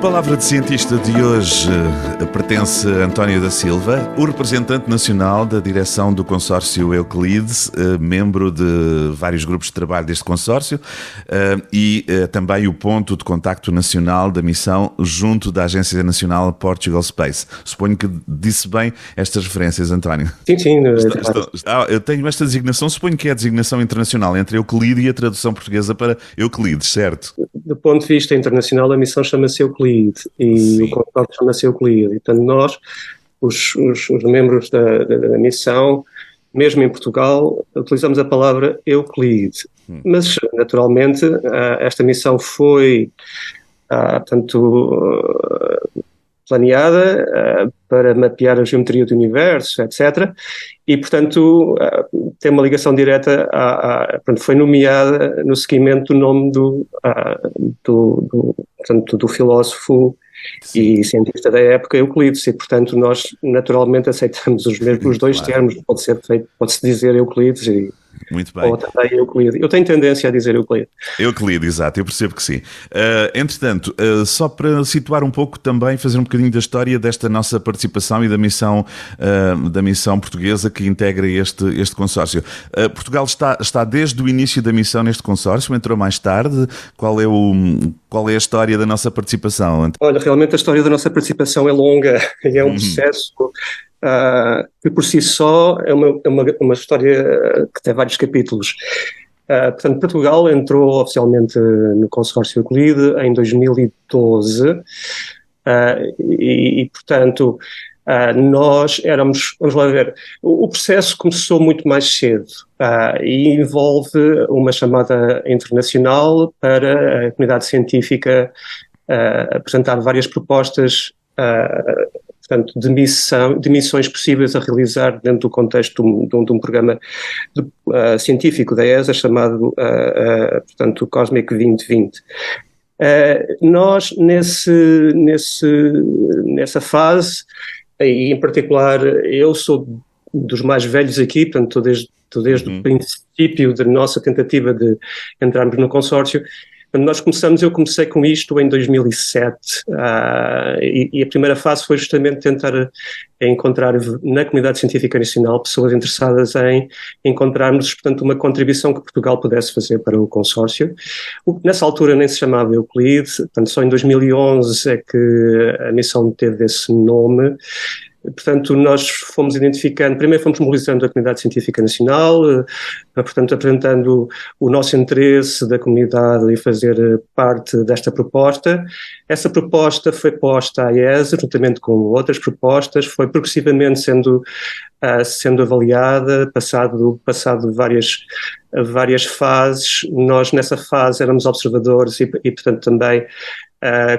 palavra de cientista de hoje pertence a António da Silva, o representante nacional da direção do consórcio Euclides, membro de vários grupos de trabalho deste consórcio e também o ponto de contacto nacional da missão junto da Agência Nacional Portugal Space. Suponho que disse bem estas referências, António. Sim. Eu tenho esta designação, suponho que é a designação internacional entre Euclide e a tradução portuguesa para Euclides, certo? Do ponto de vista internacional, a missão chama-se Euclide e Sim. o consórcio chama-se Euclide. E, portanto, nós, os membros da missão, mesmo em Portugal, utilizamos a palavra Euclide. Mas, naturalmente, esta missão foi, planeada para mapear a geometria do universo, etc. E, portanto, tem uma ligação direta, foi nomeada no seguimento do nome do filósofo e cientista da época, Euclides, e, portanto, nós naturalmente aceitamos os dois termos, pode-se dizer Euclides e muito bem. Ou também Euclide. Eu tenho tendência a dizer Euclide. Euclide, exato, eu percebo que sim. Entretanto, só para situar um pouco também, fazer um bocadinho da história desta nossa participação e da missão portuguesa que integra este consórcio. Portugal está desde o início da missão neste consórcio, entrou mais tarde. Qual é a história da nossa participação? Olha, realmente a história da nossa participação é longa e é um processo que por si só é uma história que tem vários capítulos. Portanto, Portugal entrou oficialmente no consórcio Euclide em 2012 portanto, nós éramos, vamos lá ver, o processo começou muito mais cedo e envolve uma chamada internacional para a comunidade científica apresentar várias propostas portanto, de missões possíveis a realizar dentro do contexto de um programa científico da ESA chamado, portanto, Cosmic 2020. Nós, nessa fase, e em particular eu sou dos mais velhos aqui, portanto, estou desde o princípio da nossa tentativa de entrarmos no consórcio. Eu comecei com isto em 2007 e a primeira fase foi justamente tentar encontrar na comunidade científica nacional pessoas interessadas em encontrarmos, portanto, uma contribuição que Portugal pudesse fazer para o consórcio. Nessa altura nem se chamava Euclide, portanto, só em 2011 é que a missão teve esse nome. Portanto, nós fomos identificando, primeiro fomos mobilizando a comunidade científica nacional, portanto, apresentando o nosso interesse da comunidade em fazer parte desta proposta. Essa proposta foi posta à ESA, juntamente com outras propostas, foi progressivamente sendo avaliada, passado várias fases. Nós, nessa fase, éramos observadores e portanto, também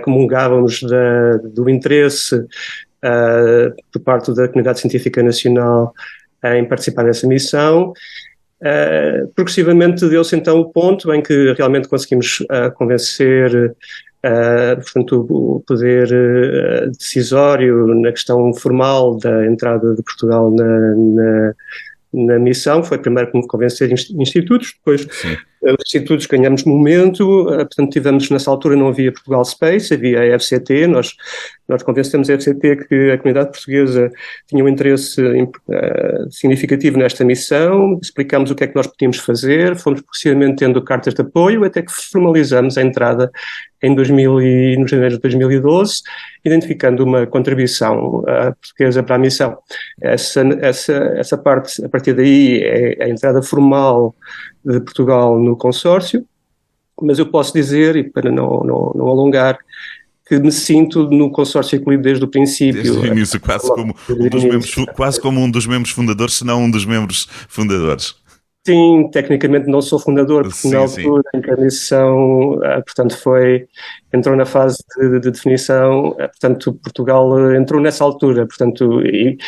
comungávamos do interesse por parte da comunidade científica nacional em participar nessa missão. Progressivamente deu-se então o ponto em que realmente conseguimos convencer portanto, o poder decisório na questão formal da entrada de Portugal na missão. Foi primeiro como convencer institutos, depois os institutos ganhamos momento, portanto tivemos nessa altura, não havia Portugal Space, havia a FCT, nós convencemos a FCT que a comunidade portuguesa tinha um interesse significativo nesta missão, explicámos o que é que nós podíamos fazer, fomos progressivamente tendo cartas de apoio, até que formalizamos a entrada no janeiro de 2012, identificando uma contribuição portuguesa para a missão. Essa parte, a partir daí, é a entrada formal de Portugal no consórcio, mas eu posso dizer, e para não alongar, que me sinto no consórcio Euclide desde o princípio. Desde o início, quase como um dos membros fundadores, se não um dos membros fundadores. Sim, tecnicamente não sou fundador, porque na altura em que a missão, portanto, entrou na fase de definição, portanto, Portugal entrou nessa altura, portanto, e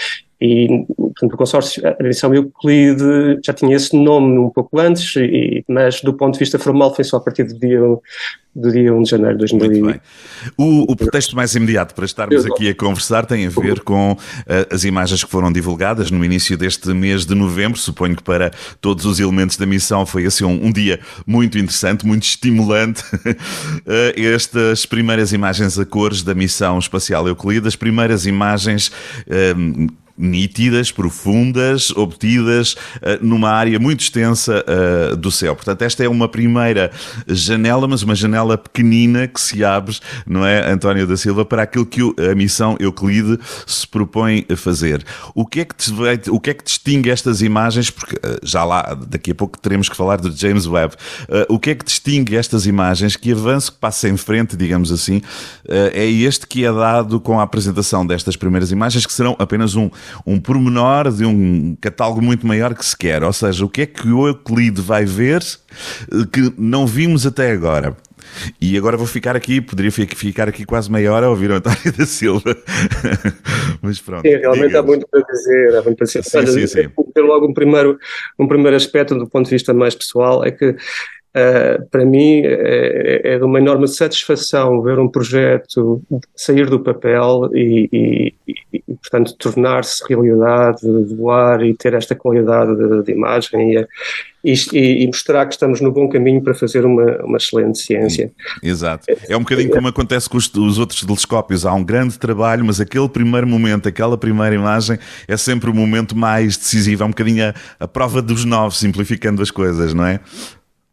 E, portanto, o consórcio, a missão Euclide já tinha esse nome um pouco antes, mas do ponto de vista formal foi só a partir do dia 1 de janeiro de 2000. Muito bem. O pretexto mais imediato para estarmos aqui a conversar tem a ver com as imagens que foram divulgadas no início deste mês de novembro. Suponho que para todos os elementos da missão foi assim um dia muito interessante, muito estimulante. Estas primeiras imagens a cores da missão espacial Euclide, as primeiras imagens nítidas, profundas, obtidas numa área muito extensa do céu. Portanto, esta é uma primeira janela, mas uma janela pequenina que se abre, não é, António da Silva, para aquilo que a missão Euclide se propõe a fazer. O que é que distingue estas imagens, porque já lá, daqui a pouco teremos que falar do James Webb, o que é que distingue estas imagens, que avanço, que passa em frente, digamos assim, é este que é dado com a apresentação destas primeiras imagens, que serão apenas um pormenor de um catálogo muito maior que se quer. Ou seja, o que é que o Euclide vai ver que não vimos até agora? E agora vou ficar aqui, poderia ficar aqui quase meia hora a ouvir o António da Silva. Mas pronto. Sim, realmente há muito para dizer. Há muito para dizer. Sim. Logo um primeiro aspecto do ponto de vista mais pessoal é que para mim é de uma enorme satisfação ver um projeto sair do papel e portanto, tornar-se realidade, voar e ter esta qualidade de imagem e mostrar que estamos no bom caminho para fazer uma excelente ciência. Exato. É um bocadinho como acontece com os outros telescópios. Há um grande trabalho, mas aquele primeiro momento, aquela primeira imagem é sempre o momento mais decisivo. É um bocadinho a prova dos 9, simplificando as coisas, não é?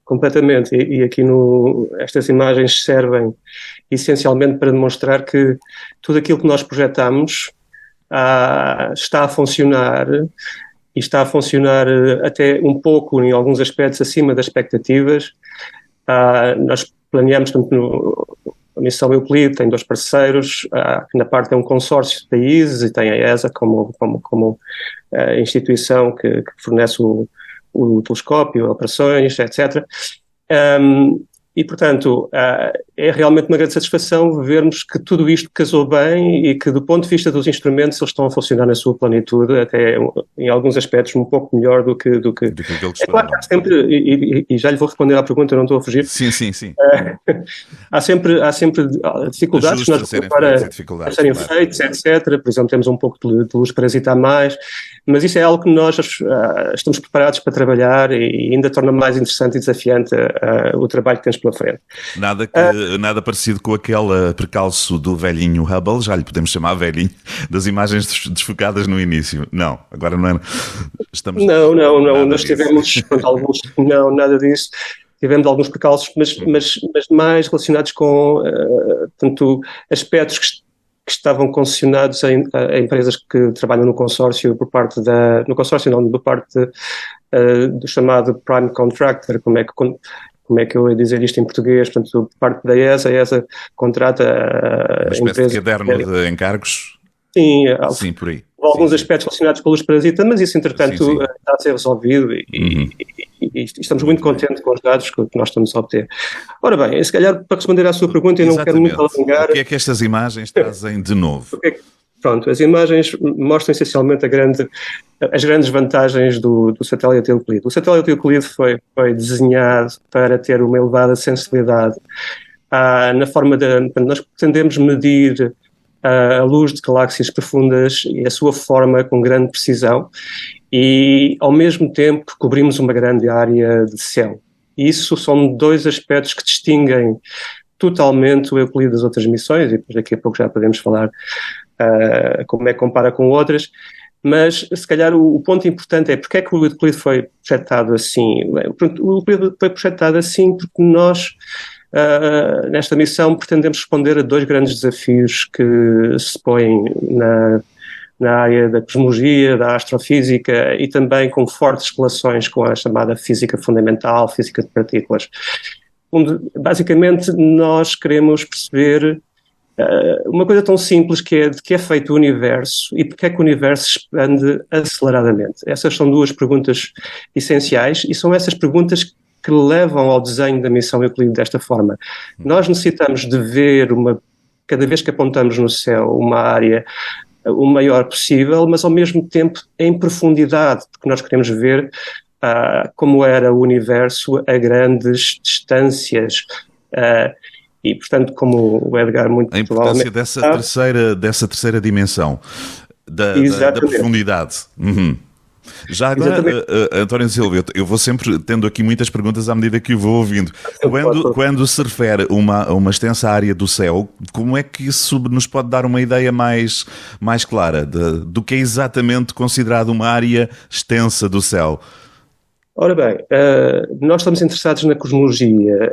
Completamente, e aqui estas imagens servem essencialmente para demonstrar que tudo aquilo que nós projetamos está a funcionar, e está a funcionar até um pouco, em alguns aspectos, acima das expectativas. Nós planeamos, portanto, a missão Euclide tem 2 parceiros, na parte é um consórcio de países e tem a ESA como instituição que fornece o telescópio, operações, etc. E, portanto, é realmente uma grande satisfação vermos que tudo isto casou bem e que, do ponto de vista dos instrumentos, eles estão a funcionar na sua plenitude, até em alguns aspectos um pouco melhor do que eles é claro que há sempre, e já lhe vou responder à pergunta, eu não estou a fugir. Sim. Há sempre dificuldades para serem feitas, etc. Por exemplo, temos um pouco de luz parasitar mais, mas isso é algo que nós estamos preparados para trabalhar e ainda torna mais interessante e desafiante o trabalho que temos pela frente. Nada parecido com aquele percalço do velhinho Hubble, já lhe podemos chamar velhinho, das imagens desfocadas no início. Não, agora não é. Não, nós tivemos alguns. Não, nada disso. Tivemos alguns percalços, mas mais relacionados com tanto aspectos que estavam concessionados a empresas que trabalham no consórcio por parte do chamado Prime Contractor, como é que eu ia dizer isto em português? Portanto, por parte da ESA, a ESA contrata uma espécie de caderno de encargos? Sim, por aí. Alguns aspectos relacionados com a luz parasita, mas isso, entretanto, está a ser resolvido e estamos muito contentes com os dados que nós estamos a obter. Ora bem, se calhar, para responder à sua pergunta, eu não quero muito alongar. O que é que estas imagens trazem de novo? Pronto, as imagens mostram essencialmente as grandes vantagens do satélite Euclide. O satélite Euclide foi desenhado para ter uma elevada sensibilidade na forma nós pretendemos medir a luz de galáxias profundas e a sua forma com grande precisão e, ao mesmo tempo, cobrimos uma grande área de céu. Isso são 2 aspectos que distinguem totalmente o Euclide das outras missões, e depois daqui a pouco já podemos falar como é que compara com outras, mas se calhar o ponto importante é porque é que o Euclide foi projetado assim. O Euclide foi projetado assim porque nós, nesta missão, pretendemos responder a 2 grandes desafios que se põem na área da cosmologia, da astrofísica e também com fortes relações com a chamada física fundamental, física de partículas. Basicamente, nós queremos perceber uma coisa tão simples que é de que é feito o universo e porque é que o universo expande aceleradamente. Essas são 2 perguntas essenciais e são essas perguntas que levam ao desenho da missão Euclide desta forma. Nós necessitamos de ver cada vez que apontamos no céu uma área o maior possível, mas ao mesmo tempo em profundidade, porque nós queremos ver como era o universo a grandes distâncias. E, portanto, como o Edgar muito a importância dessa terceira dimensão, da profundidade. Uhum. Já agora, António Silva, eu vou sempre tendo aqui muitas perguntas à medida que o vou ouvindo. Quando se refere a uma extensa área do céu, como é que isso nos pode dar uma ideia mais clara do que é exatamente considerado uma área extensa do céu? Ora bem, nós estamos interessados na cosmologia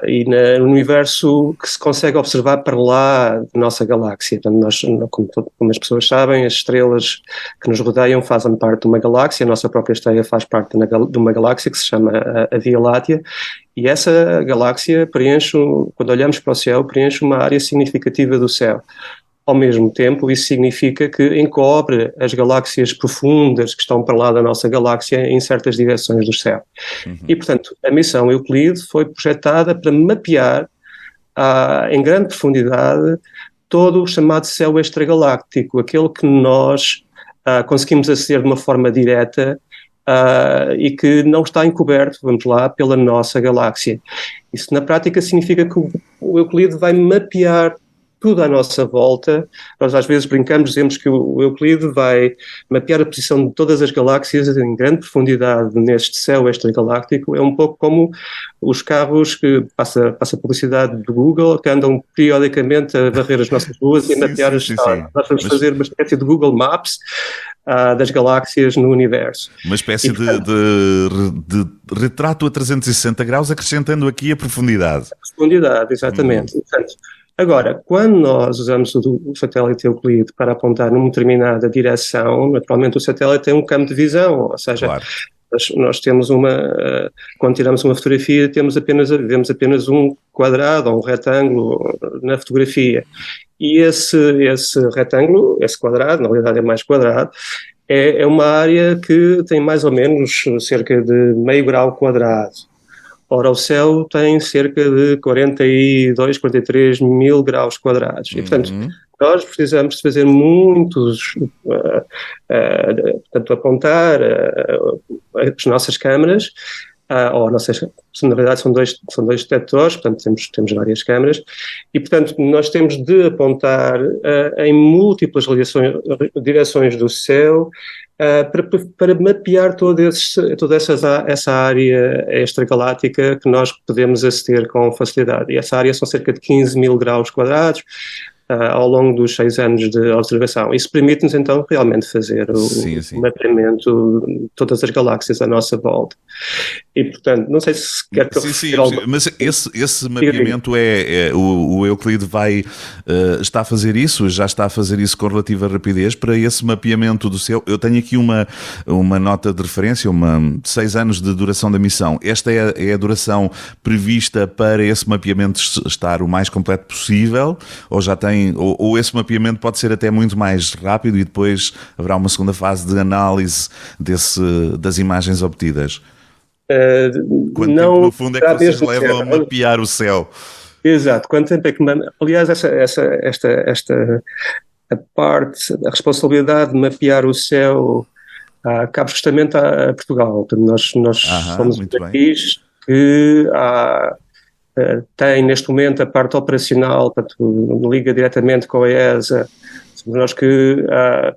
e no universo que se consegue observar para lá da nossa galáxia. Portanto, como as pessoas sabem, as estrelas que nos rodeiam fazem parte de uma galáxia, a nossa própria estrela faz parte de uma galáxia que se chama a Via Láctea, e essa galáxia quando olhamos para o céu, preenche uma área significativa do céu. Ao mesmo tempo, isso significa que encobre as galáxias profundas que estão para lá da nossa galáxia em certas direções do céu. Uhum. E, portanto, a missão Euclide foi projetada para mapear em grande profundidade todo o chamado céu extragaláctico, aquele que nós conseguimos aceder de uma forma direta e que não está encoberto, vamos lá, pela nossa galáxia. Isso, na prática, significa que o Euclide vai mapear tudo à nossa volta. Nós às vezes brincamos, dizemos que o Euclide vai mapear a posição de todas as galáxias em grande profundidade neste céu extragaláctico. É um pouco como os carros que passa publicidade do Google, que andam periodicamente a varrer as nossas ruas e a mapear as estrelas. Nós vamos fazer uma espécie de Google Maps das galáxias no universo. Uma espécie de retrato a 360 graus, acrescentando aqui a profundidade. A profundidade, exatamente. Portanto, agora, quando nós usamos o satélite Euclide para apontar numa determinada direção, naturalmente o satélite tem um campo de visão, ou seja, claro, nós temos quando tiramos uma fotografia, vemos apenas um quadrado ou um retângulo na fotografia. E esse retângulo, esse quadrado, na realidade é mais quadrado, é uma área que tem mais ou menos cerca de meio grau quadrado. Ora, o céu tem cerca de 42, 43 mil graus quadrados. E, portanto, nós precisamos de fazer portanto, apontar as nossas câmaras, na verdade são dois detectores, portanto temos várias câmaras, e, portanto, nós temos de apontar em múltiplas direções do céu, para mapear toda essa área extragaláctica que nós podemos aceder com facilidade. E essa área são cerca de 15 mil graus quadrados ao longo dos 6 anos de observação. Isso permite-nos, então, realmente fazer o mapeamento de todas as galáxias à nossa volta. E, portanto, não sei se quer que eu refira algo. Mas esse mapeamento o Euclide está a fazer isso, já está a fazer isso com relativa rapidez para esse mapeamento do céu. Eu tenho aqui uma nota de referência, 6 anos de duração da missão. Esta é a duração prevista para esse mapeamento estar o mais completo possível, ou já tem, ou esse mapeamento pode ser até muito mais rápido e depois haverá uma segunda fase de análise das imagens obtidas? Quanto tempo, no fundo, é que vocês levam a mapear o céu? Exato, quanto tempo é que... Aliás, a responsabilidade de mapear o céu cabe justamente a Portugal. Nós somos um país que tem neste momento a parte operacional, portanto, liga diretamente com a ESA. Somos nós que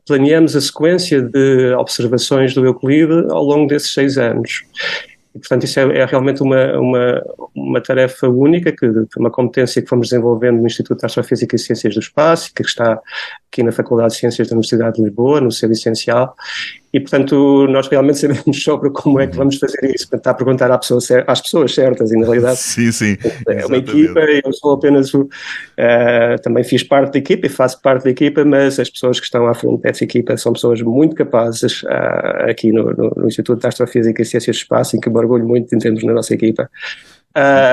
planeamos a sequência de observações do Euclide ao longo desses 6 anos. E, portanto, isso é realmente uma tarefa única, uma competência que fomos desenvolvendo no Instituto de Astrofísica e Ciências do Espaço, que está aqui na Faculdade de Ciências da Universidade de Lisboa, no seu licenciado. E, portanto, nós realmente sabemos sobre como é que vamos fazer isso. Portanto, está a perguntar às pessoas certas, e na realidade sim, é uma equipa, eu sou apenas também fiz parte da equipa e faço parte da equipa, mas as pessoas que estão à frente dessa equipa são pessoas muito capazes aqui no Instituto de Astrofísica e Ciências do Espaço, em que me orgulho muito de termos na nossa equipa.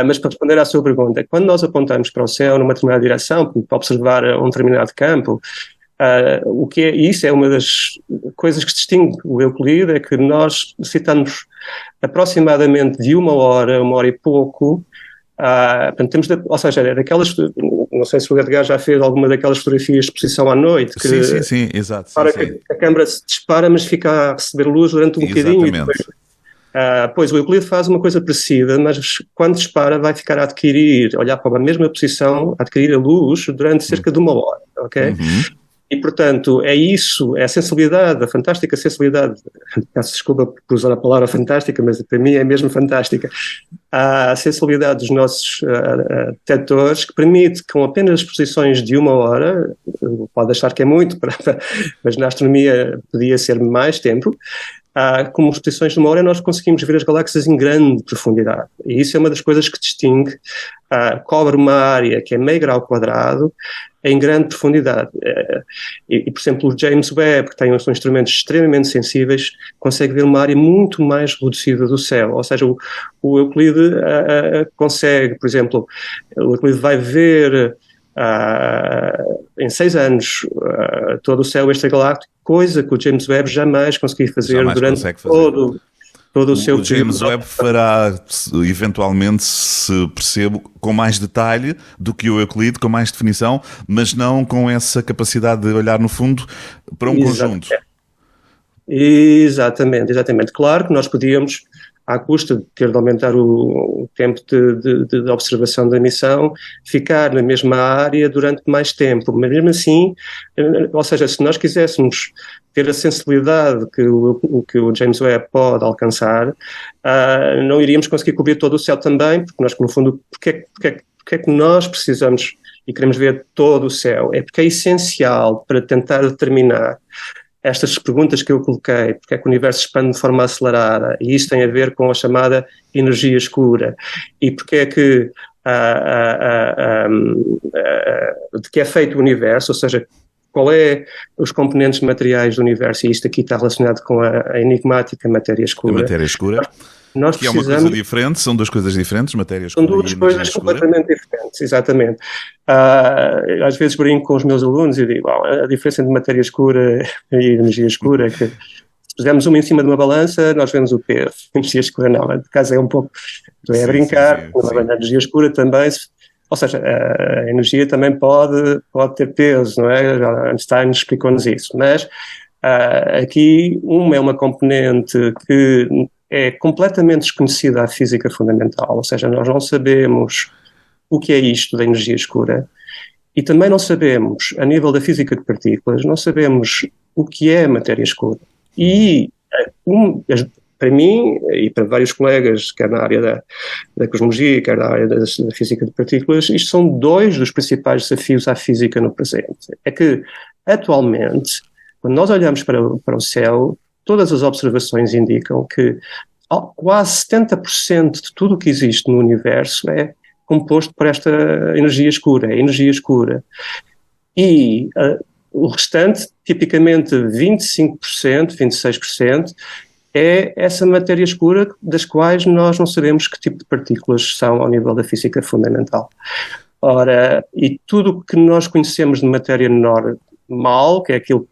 Mas para responder à sua pergunta, quando nós apontamos para o céu numa determinada direção, para observar um determinado campo, isso é uma das coisas que distingue o Euclide, é que nós necessitamos aproximadamente de uma hora e pouco, portanto, ou seja, não sei se o Edgar já fez alguma daquelas fotografias de exposição à noite. Que sim, exato. Para sim. que a câmara se dispara, mas fica a receber luz durante um bocadinho. Exatamente. Pois o Euclide faz uma coisa parecida, mas quando dispara vai ficar a adquirir, olhar para a mesma posição, a adquirir a luz durante cerca de 1 hora, ok? Uhum. E, portanto, é isso, é a sensibilidade, a fantástica sensibilidade, peço desculpa por usar a palavra fantástica, mas para mim é mesmo fantástica, a sensibilidade dos nossos detectores que permite, com apenas exposições de 1 hora, pode achar que é muito, mas na astronomia podia ser mais tempo, como exposições de 1 hora nós conseguimos ver as galáxias em grande profundidade. E isso é uma das coisas que distingue, cobre uma área que é meio grau quadrado em grande profundidade. Por exemplo, o James Webb, que são instrumentos extremamente sensíveis, consegue ver uma área muito mais reduzida do céu. Ou seja, o Euclide consegue, por exemplo, o Euclide vai ver em 6 anos todo o céu extragaláctico, coisa que o James Webb jamais conseguiu fazer durante todo o seu O James Webb fará, eventualmente, se percebo, com mais detalhe do que o Euclide, com mais definição, mas não com essa capacidade de olhar no fundo para um conjunto. Exatamente. Claro que nós podíamos, à custa de ter de aumentar o tempo de observação da missão, ficar na mesma área durante mais tempo, mas mesmo assim, ou seja, se nós quiséssemos ter a sensibilidade que o James Webb pode alcançar, não iríamos conseguir cobrir todo o céu também, porque nós, no fundo, porque é que nós precisamos e queremos ver todo o céu? É porque é essencial para tentar determinar estas perguntas que eu coloquei, porque é que o universo expande de forma acelerada, e isso tem a ver com a chamada energia escura, e porque é que de que é feito o universo, ou seja, qual é os componentes materiais do universo, e isto aqui está relacionado com a enigmática matéria escura. A matéria escura, nós que é uma coisa diferente, são duas coisas diferentes, matéria escura e energia escura. São duas coisas completamente diferentes, exatamente. Às vezes brinco com os meus alunos e digo, a diferença entre matéria escura e energia escura é que se pusermos uma em cima de uma balança, nós vemos o peso. Energia escura não, no caso é um pouco, a brincar, a energia escura também, ou seja, a energia também pode ter peso, não é? Einstein explicou-nos isso, mas aqui é uma componente que é completamente desconhecida à física fundamental, ou seja, nós não sabemos o que é isto da energia escura e também não sabemos, a nível da física de partículas, não sabemos o que é matéria escura. E para mim e para vários colegas, quer na área da cosmologia, quer na área da física de partículas, isto são dois dos principais desafios à física no presente. É que, atualmente, quando nós olhamos para o céu, todas as observações indicam que quase 70% de tudo o que existe no universo é composto por esta energia escura, é energia escura. E o restante, tipicamente 25%, 26%, é essa matéria escura das quais nós não sabemos que tipo de partículas são ao nível da física fundamental. Ora, e tudo o que nós conhecemos de matéria normal, que é aquilo que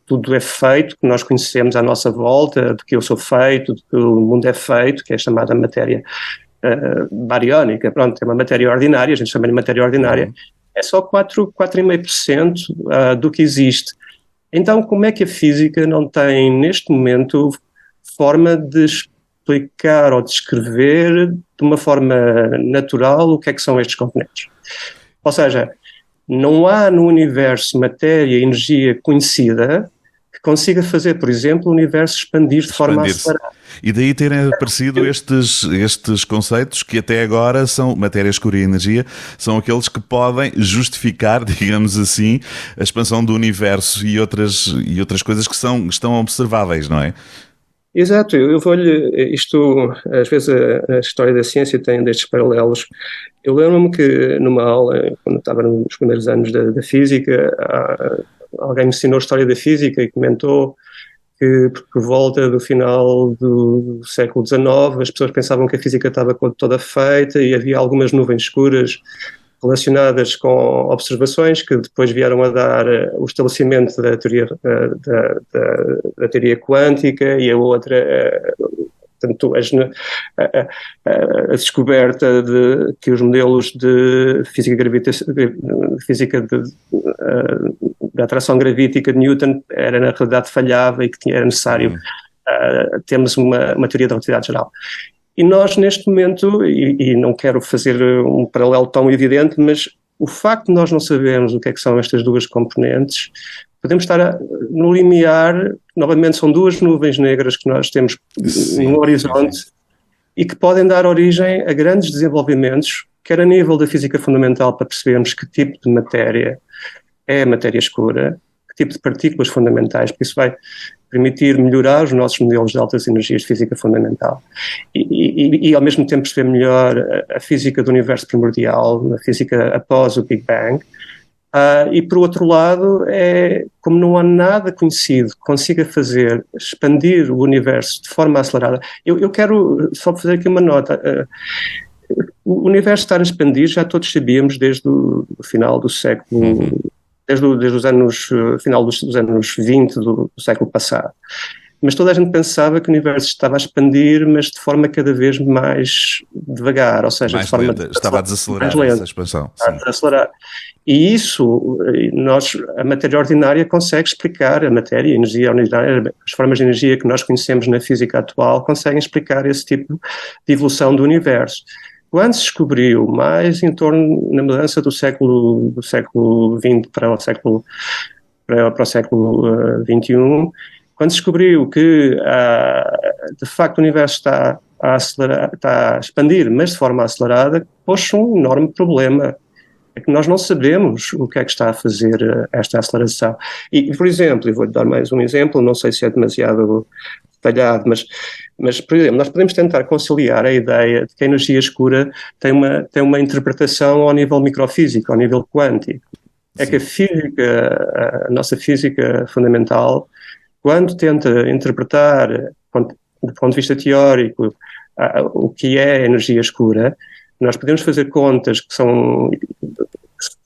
tudo é feito, que nós conhecemos à nossa volta, do que eu sou feito, do que o mundo é feito, que é chamada matéria bariónica, pronto, é uma matéria ordinária, a gente chama de matéria ordinária, é só 4,5% do que existe. Então, como é que a física não tem, neste momento, forma de explicar ou descrever de uma forma natural o que é que são estes componentes? Ou seja, não há no universo matéria e energia conhecida que consiga fazer, por exemplo, o universo expandir de forma acelerada. E daí terem aparecido estes conceitos que até agora são matéria escura e energia, são aqueles que podem justificar, digamos assim, a expansão do universo e outras coisas que estão observáveis, não é? Exato, eu vou-lhe, isto, às vezes a história da ciência tem destes paralelos. Eu lembro-me que numa aula, quando estava nos primeiros anos da física, alguém me ensinou a história da física e comentou que por volta do final do século XIX as pessoas pensavam que a física estava toda feita e havia algumas nuvens escuras relacionadas com observações que depois vieram a dar o estabelecimento da teoria quântica e a outra Portanto, a descoberta de que os modelos de física da atração gravítica de Newton era na realidade falhava e que era necessário termos uma teoria da relatividade geral. E nós, neste momento, e não quero fazer um paralelo tão evidente, mas o facto de nós não sabermos o que é que são estas duas componentes, podemos estar no limiar, novamente são duas nuvens negras que nós temos no horizonte e que podem dar origem a grandes desenvolvimentos, quer a nível da física fundamental, para percebermos que tipo de matéria é a matéria escura, que tipo de partículas fundamentais, porque isso vai permitir melhorar os nossos modelos de altas energias de física fundamental e ao mesmo tempo perceber melhor a física do universo primordial, a física após o Big Bang. E por outro lado, como não há nada conhecido que consiga expandir o universo de forma acelerada. Eu quero só fazer aqui uma nota. O universo estar a expandir já todos sabíamos desde o final do século, desde os anos, final dos anos 20 do século passado. Mas toda a gente pensava que o universo estava a expandir, mas de forma cada vez mais devagar, ou seja, mais de forma lenta. Estava a desacelerar essa expansão. A desacelerar. E isso, a matéria ordinária consegue explicar, a energia ordinária, as formas de energia que nós conhecemos na física atual conseguem explicar esse tipo de evolução do universo. Quando se descobriu, mais em torno na mudança do século XX para o século XXI, quando se descobriu que, de facto, o universo está a expandir, mas de forma acelerada, pôs um enorme problema. É que nós não sabemos o que é que está a fazer esta aceleração. E, por exemplo, e vou-lhe dar mais um exemplo, não sei se é demasiado detalhado, mas, por exemplo, nós podemos tentar conciliar a ideia de que a energia escura tem uma interpretação ao nível microfísico, ao nível quântico. É que a nossa física fundamental, quando tenta interpretar, do ponto de vista teórico, o que é a energia escura, nós podemos fazer contas que se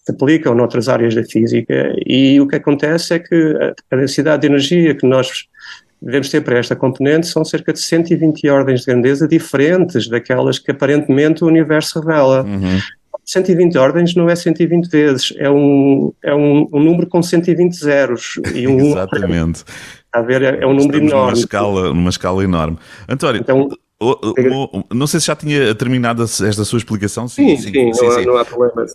aplicam noutras áreas da física e o que acontece é que a densidade de energia que nós devemos ter para esta componente são cerca de 120 ordens de grandeza diferentes daquelas que aparentemente o universo revela. 120 ordens não é 120 vezes, é um número com 120 zeros. E Exatamente. A ver, é um número enorme. Numa escala enorme. António, então, não sei se já tinha terminado esta sua explicação. Sim, não há problema.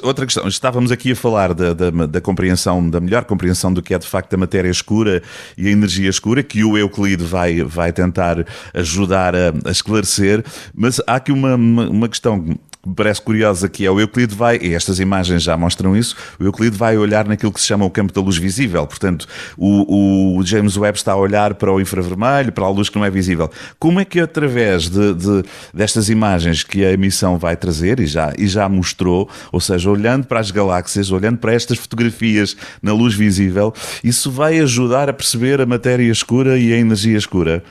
Outra questão, estávamos aqui a falar da compreensão, da melhor compreensão do que é de facto a matéria escura e a energia escura, que o Euclide vai tentar ajudar a esclarecer, mas há aqui uma questão que me parece curiosa, que é o Euclide e estas imagens já mostram isso, o Euclide vai olhar naquilo que se chama o campo da luz visível, portanto o James Webb está a olhar para o infravermelho, para a luz que não é visível. Como é que através destas imagens que a emissão vai trazer, e já mostrou, ou seja, olhando para as galáxias, olhando para estas fotografias na luz visível, isso vai ajudar a perceber a matéria escura e a energia escura?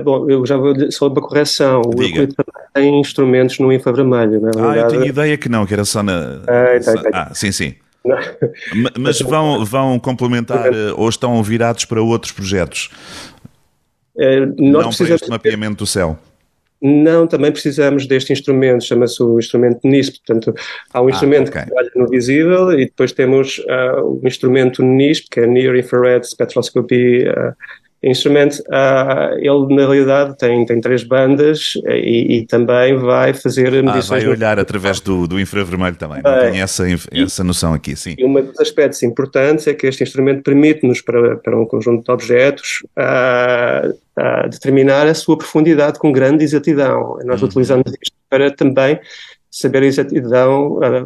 Bom, eu já vou só uma correção. O Euclide tem instrumentos no infravermelho, não é? Eu tinha ideia que não, que era só na... Sim. Mas vão complementar ou estão virados para outros projetos? Não para este mapeamento do céu? Não, também precisamos deste instrumento, chama-se o instrumento NISP. Portanto, há um instrumento que trabalha no visível e depois temos o instrumento NISP, que é Near Infrared Spectroscopy Instrument. Ele, na realidade, tem 3 bandas e também vai fazer medições... vai olhar através do infravermelho também. Não tinha essa noção aqui, sim. E um dos aspectos importantes é que este instrumento permite-nos, para um conjunto de objetos, determinar a sua profundidade com grande exatidão. Nós utilizamos isto para também saber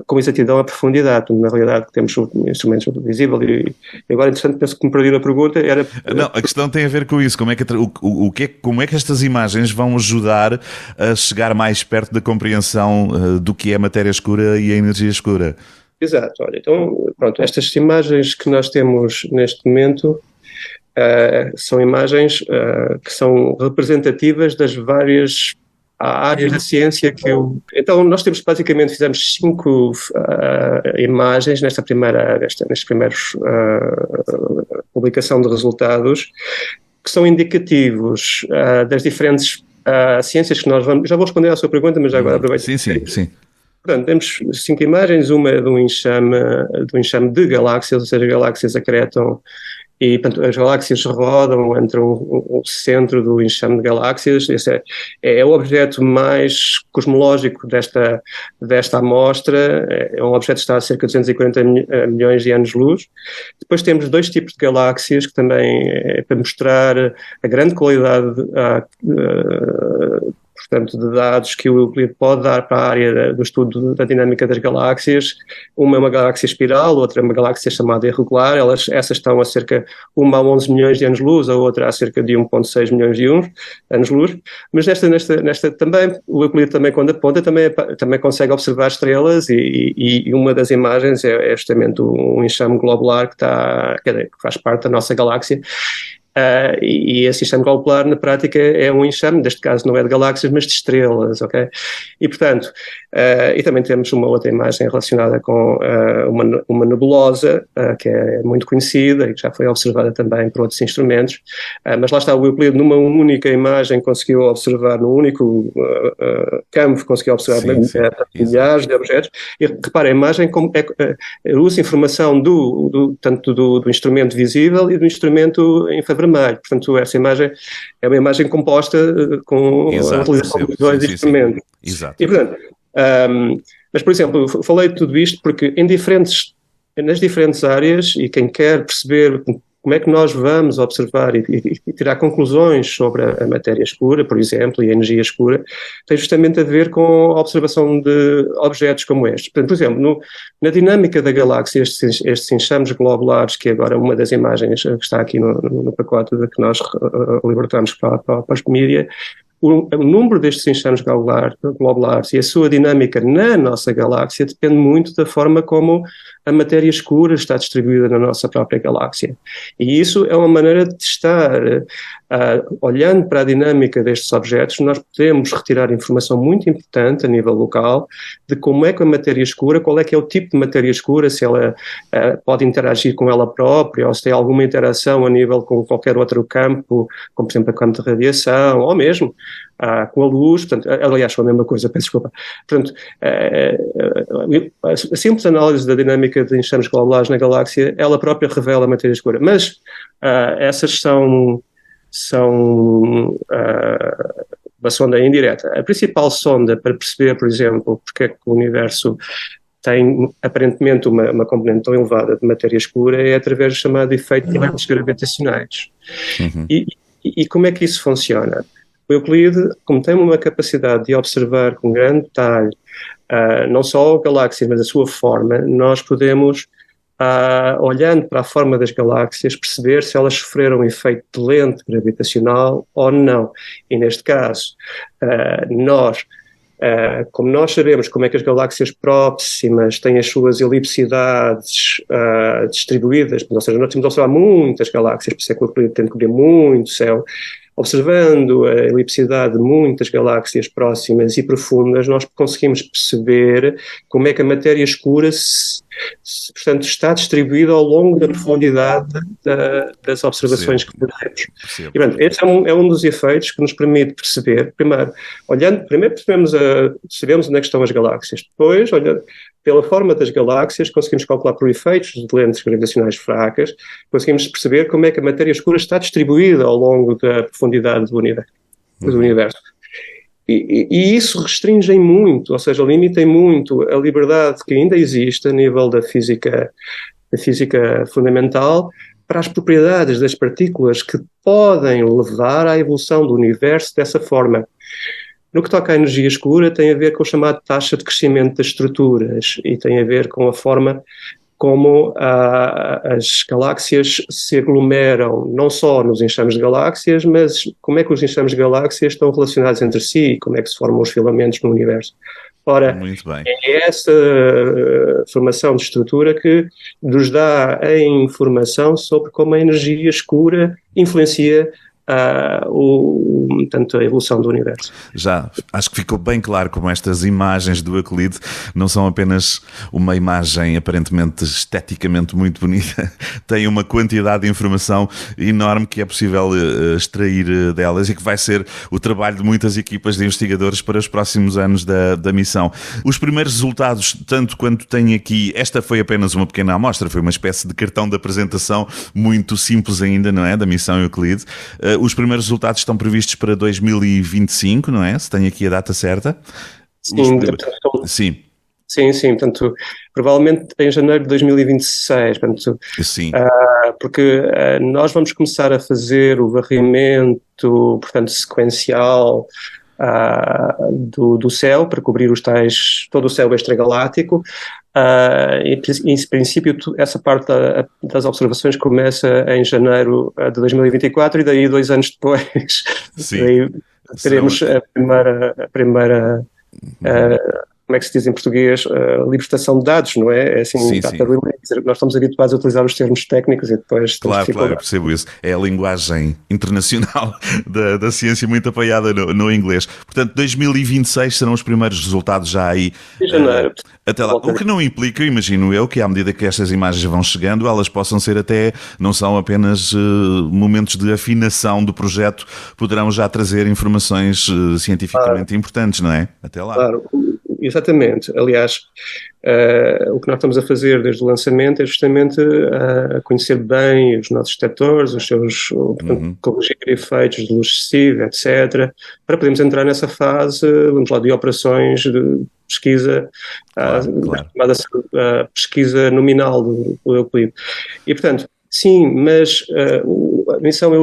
com exatidão a profundidade. Na realidade, temos instrumentos visíveis e agora, interessante, penso que me perdi na pergunta. Não, a questão tem a ver com isso. Como é que estas imagens vão ajudar a chegar mais perto da compreensão do que é a matéria escura e a energia escura? Exato. Olha, então, pronto, estas imagens que nós temos neste momento são imagens que são representativas das várias áreas da ciência Então, nós fizemos 5 imagens nesta primeiros publicação de resultados, que são indicativos das diferentes ciências que nós vamos... Já vou responder à sua pergunta, mas já agora aproveito. Sim. Portanto, temos 5 imagens, uma é de um enxame de galáxias, ou seja, galáxias acretam e, portanto, as galáxias rodam entre o centro do enxame de galáxias. Esse é o objeto mais cosmológico desta amostra. É um objeto que está a cerca de 240 milhões de anos-luz. Depois temos 2 tipos de galáxias, que também é para mostrar a grande qualidade portanto, de dados que o Euclide pode dar para a área do estudo da dinâmica das galáxias. Uma é uma galáxia espiral, outra é uma galáxia chamada irregular. Essas estão a cerca, uma a 11 milhões de anos-luz, a outra a cerca de 1,6 milhões de anos-luz. Mas nesta também, o Euclide também, quando aponta, também consegue observar estrelas e uma das imagens é justamente um enxame globular que faz parte da nossa galáxia. E esse enxame globular, na prática, é um enxame, neste caso não é de galáxias, mas de estrelas, ok? E, portanto, e também temos uma outra imagem relacionada com uma nebulosa, que é muito conhecida e que já foi observada também por outros instrumentos, mas lá está, o Euclide, numa única imagem, conseguiu observar, num único campo, conseguiu observar milhares de objetos. E repara, a imagem usa informação tanto do instrumento visível e do instrumento infravermelho. Portanto, essa imagem é uma imagem composta com a utilização de 2 instrumentos. Exato. E, portanto, mas, por exemplo, falei de tudo isto porque nas diferentes áreas, e quem quer perceber como é que nós vamos observar e tirar conclusões sobre a matéria escura, por exemplo, e a energia escura, tem justamente a ver com a observação de objetos como estes. Portanto, por exemplo, na dinâmica da galáxia, estes enxames globulares, que agora uma das imagens que está aqui no pacote que nós libertamos para os mídia, o número destes enxames globulares e a sua dinâmica na nossa galáxia depende muito da forma como a matéria escura está distribuída na nossa própria galáxia. E isso é uma maneira de testar. Olhando para a dinâmica destes objetos, nós podemos retirar informação muito importante a nível local de como é que a matéria escura, qual é que é o tipo de matéria escura, se ela pode interagir com ela própria ou se tem alguma interação a nível com qualquer outro campo, como por exemplo o campo de radiação, ou mesmo com a luz. Portanto, aliás, foi a mesma coisa, peço desculpa. Portanto, a simples análise da dinâmica de enxames globulares na galáxia, ela própria revela a matéria escura. Mas essas são uma sonda indireta. A principal sonda para perceber, por exemplo, porque é que o universo tem aparentemente uma componente tão elevada de matéria escura é através do chamado efeito de eventos gravitacionais. Uhum. E como é que isso funciona? O Euclide, como tem uma capacidade de observar com grande detalhe não só a galáxia, mas a sua forma, nós podemos, olhando para a forma das galáxias, perceber se elas sofreram um efeito de lente gravitacional ou não. E neste caso, como nós sabemos como é que as galáxias próximas têm as suas elipsidades distribuídas, ou seja, nós temos a observar muitas galáxias, por isso é que o Euclide tem de cobrir muito céu. Observando a elipsidade de muitas galáxias próximas e profundas, nós conseguimos perceber como é que a matéria escura portanto, está distribuída ao longo da profundidade das observações que fazemos. E, portanto, esse é um dos efeitos que nos permite perceber, primeiro percebemos onde é que estão as galáxias, depois, olhando pela forma das galáxias, conseguimos calcular por efeitos de lentes gravitacionais fracas, conseguimos perceber como é que a matéria escura está distribuída ao longo da profundidade do universo. E isso restringe muito, ou seja, limita muito a liberdade que ainda existe a nível da física fundamental para as propriedades das partículas que podem levar à evolução do universo dessa forma. No que toca à energia escura, tem a ver com a chamada taxa de crescimento das estruturas e tem a ver com a forma como as galáxias se aglomeram, não só nos enxames de galáxias, mas como é que os enxames de galáxias estão relacionados entre si, como é que se formam os filamentos no universo. Ora, é essa formação de estrutura que nos dá a informação sobre como a energia escura influencia tanto a evolução do universo. Já, acho que ficou bem claro como estas imagens do Euclide não são apenas uma imagem aparentemente esteticamente muito bonita, tem uma quantidade de informação enorme que é possível extrair delas e que vai ser o trabalho de muitas equipas de investigadores para os próximos anos da missão. Os primeiros resultados, tanto quanto tem aqui, esta foi apenas uma pequena amostra, foi uma espécie de cartão de apresentação muito simples ainda, não é? Da missão Euclide. Os primeiros resultados estão previstos para 2025, não é? Se tem aqui a data certa. Sim. Sim, portanto, provavelmente em janeiro de 2026, portanto, sim. Porque nós vamos começar a fazer o varrimento, portanto, sequencial do céu, para cobrir os tais, todo o céu extragaláctico. Em princípio, essa parte das observações começa em janeiro de 2024 e daí 2 anos depois daí teremos a primeira como é que se diz em português, libertação de dados, não é? É assim, sim. Nós estamos habituados a utilizar os termos técnicos e depois... Claro, eu percebo isso. É a linguagem internacional da ciência muito apoiada no inglês. Portanto, 2026 serão os primeiros resultados já aí. Em janeiro. Até lá. O que não implica, imagino eu, que à medida que estas imagens vão chegando, elas possam ser até, não são apenas momentos de afinação do projeto, poderão já trazer informações cientificamente importantes, não é? Até lá. Claro. Exatamente. Aliás, o que nós estamos a fazer desde o lançamento é justamente a conhecer bem os nossos detectores, os seus, corrigir efeitos de luz excessiva, etc., para podermos entrar nessa fase, vamos lá, de operações de pesquisa, chamada pesquisa nominal do Euclide. E, portanto, sim, mas a missão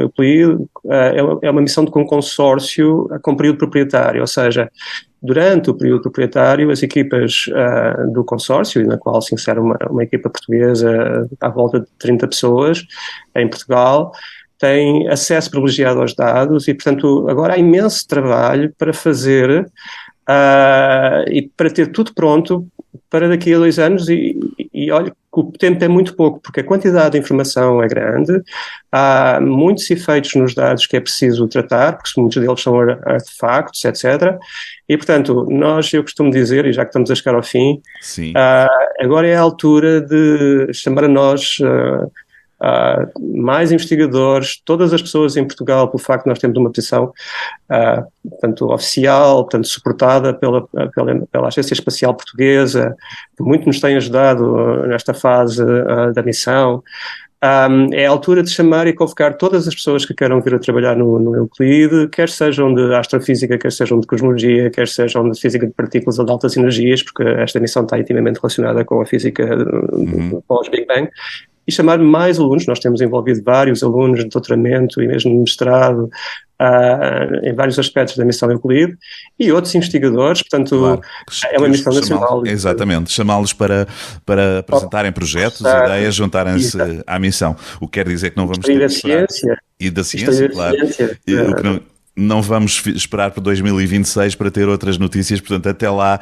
Euclide é uma missão com consórcio com período proprietário, ou seja, durante o período proprietário, as equipas do consórcio, na qual se insere uma equipa portuguesa à volta de 30 pessoas em Portugal, têm acesso privilegiado aos dados e, portanto, agora há imenso trabalho para fazer e para ter tudo pronto para daqui a 2 anos e olha, o tempo é muito pouco, porque a quantidade de informação é grande, há muitos efeitos nos dados que é preciso tratar, porque muitos deles são artefactos, etc. E, portanto, eu costumo dizer, e já que estamos a chegar ao fim, agora é a altura de chamar a nós mais investigadores, todas as pessoas em Portugal, pelo facto de nós termos uma posição portanto, oficial, portanto, suportada pela Agência Espacial Portuguesa, que muito nos tem ajudado nesta fase da missão. É a altura de chamar e convocar todas as pessoas que queiram vir a trabalhar no Euclide, quer sejam de astrofísica, quer sejam de cosmologia, quer sejam de física de partículas ou de altas energias, porque esta missão está intimamente relacionada com a física pós-Big Bang, e chamar mais alunos. Nós temos envolvido vários alunos de doutoramento e mesmo de mestrado em vários aspectos da missão Euclide e outros investigadores, portanto, é uma missão nacional. Exatamente, chamá-los para apresentarem projetos, ideias, juntarem-se à missão. O que quer dizer que não vamos ter da ciência. E da ciência, claro. O que não vamos esperar para 2026 para ter outras notícias, portanto até lá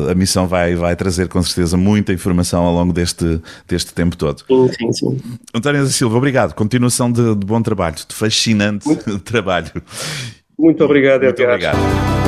a missão vai trazer com certeza muita informação ao longo deste tempo todo. Sim. António da Silva, obrigado, continuação de bom trabalho, de fascinante trabalho. Muito obrigado, Muito obrigado.